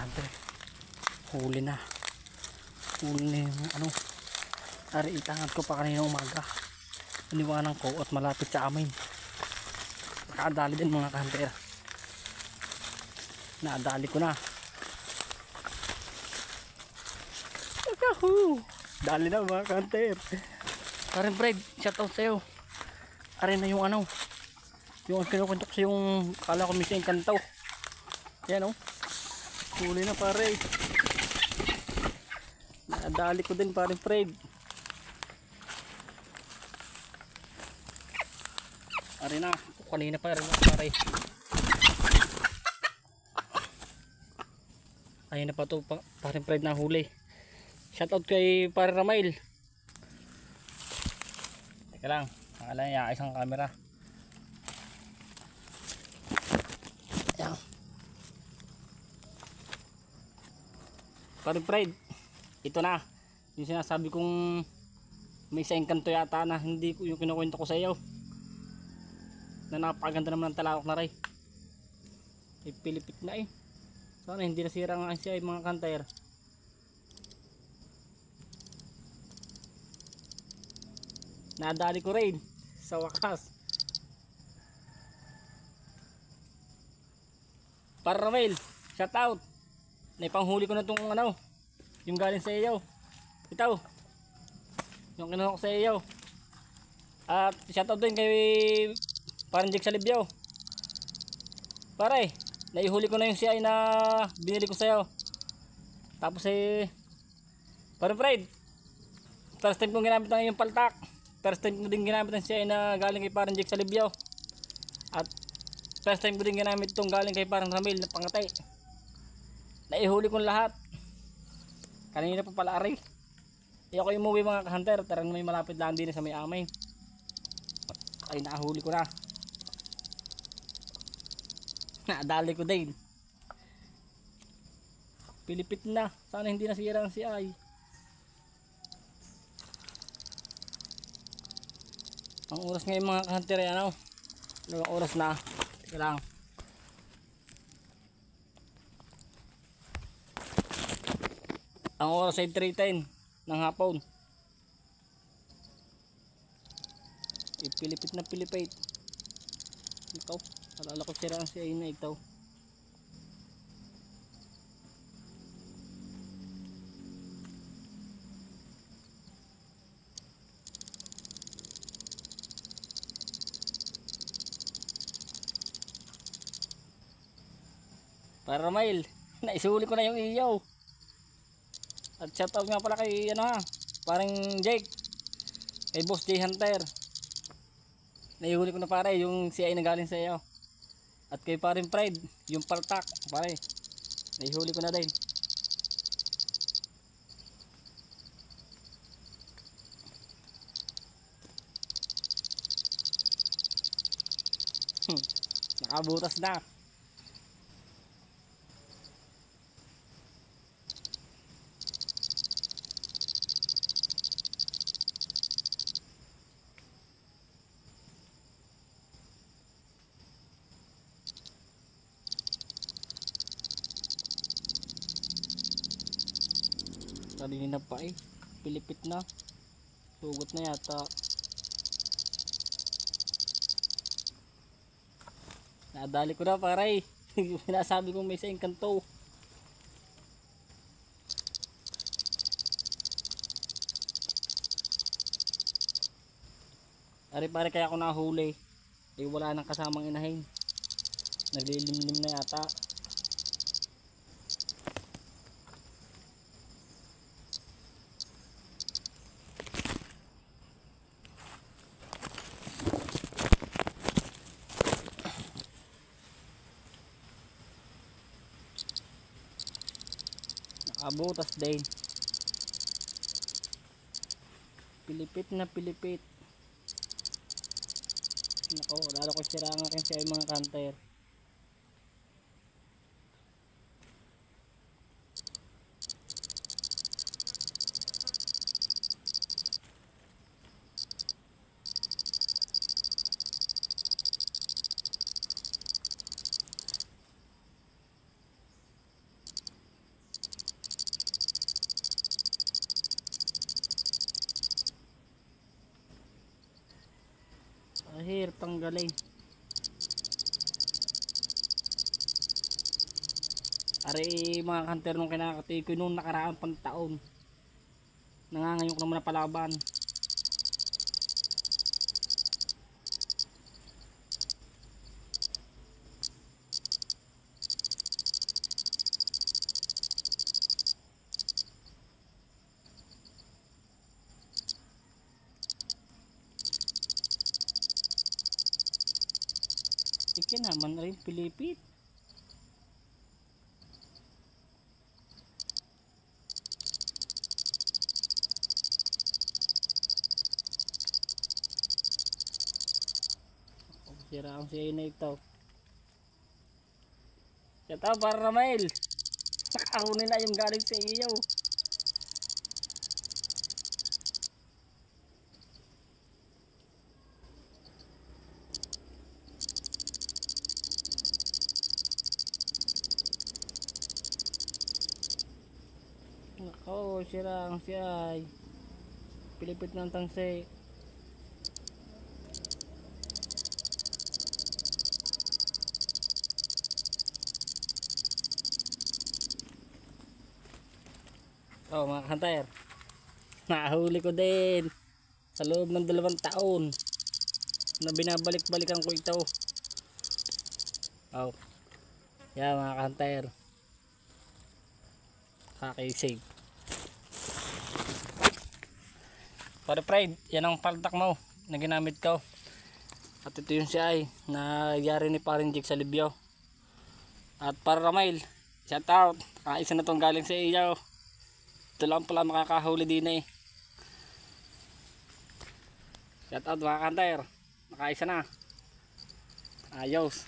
hunter. Huli na. Huli na yung ano. Ari itangan ko pa kanina umaga. Iniwanan ko at malapit sa amin. Nakadali din mga hunter. Nadali ko na. Yahoo! Dali na mga hunter. Parang Fred, shoutout sa'yo. Ari na yung ano. Yung kinukuntok sa yung kala ko misa yung kantaw. Yan o. Huli na pare. Nadali ko din parang Fred. Ari na. Kanina pa rin pare. Ayun na pa ito parang Fred na huli. Shoutout kay pare Ramail. Teka lang. Akala niya isang camera. Ayan. Parang Fred. Ito na. Yung sinasabi kong may isa kanto yata na hindi ko yung kinukwento ko sa iyo. Na napakaganda naman ng talawak na rin. Ipilipit na eh. Sana hindi nasira nga siya yung mga kanter. Nadali ko rin sa wakas. Para Ramel, shout out. Naipanghuli ko na itong ano, yung galing sa iyo. Ito. Yung kinuha ko sa iyo. At shout out din kay parang Jake sa Libyaw. Pare, naihuli ko na yung CI na binili ko sa iyo. Tapos parang Fred. First time kong ginamit ng yung paltak. First time ko din ginamit ng CI na galing kay parang Jake sa Libyaw. At first time ko din ginamit itong galing kay parang Ramil na pangatay. Naihuli kong lahat. Kanina pa pala ari. Ako yung umuwi mga ka-hunter. Tarang may malapit lang din sa may amay. Ay nahuli ko na. Nadali ko din. Pilipit na. Sana hindi nasira ang CI. Ang oras ngayon mga ka-hunter ay ano. Anong oras na? Teka lang. Ang oras ay 3:10 ng hapon. Pilipit na pilipit. Ikaw, alala ko sira ang CI na ito. Para Mail, naisuli ko na yung iyaw. At shoutout nga pala kay ano ha, parang Jake, kay Boss J Hunter. Naihuli ko na pare yung CI na galing sa iyo. At kay paring Pride, yung paltak pare. Naihuli ko na din. Nakabutas na. Kanina pa eh, pilipit na, sugot na yata. Nadali ko na pare. Sinasabi kong may sa kanto. Ari pare kaya ako nahuli eh, wala nang kasamang inahin, naglilimlim na yata. Abutas din. Pilipit na pilipit. Nako, lalo ko sira ang akin siya yung mga kanter. mahirap tanggalin. Ari mga hunter nung kinakatikoy nung nakaraan pang taon. Nangangayok naman na palaban. Ikin naman rin pilipit. Sira ang siya na ito. Kaya para Ramael. Nakahunin na yung galing sa iyo. Nako, sira ang siya. Pilipit ng tangse. Oh mga hunter, nahuli ko din sa loob ng 2 taon na binabalik-balikan ko ito. Oh, yan mga hunter, kakisig. Para pride, yan ang paltak mo na ginamit ko. At ito yung CI na yari ni paring Jake sa Libyo. At para Ramael, shout out, isa na tong galing sa iyo. Ito lang pala makakahuli din eh. Shout out mga hunter, nakaisa na. Ayos.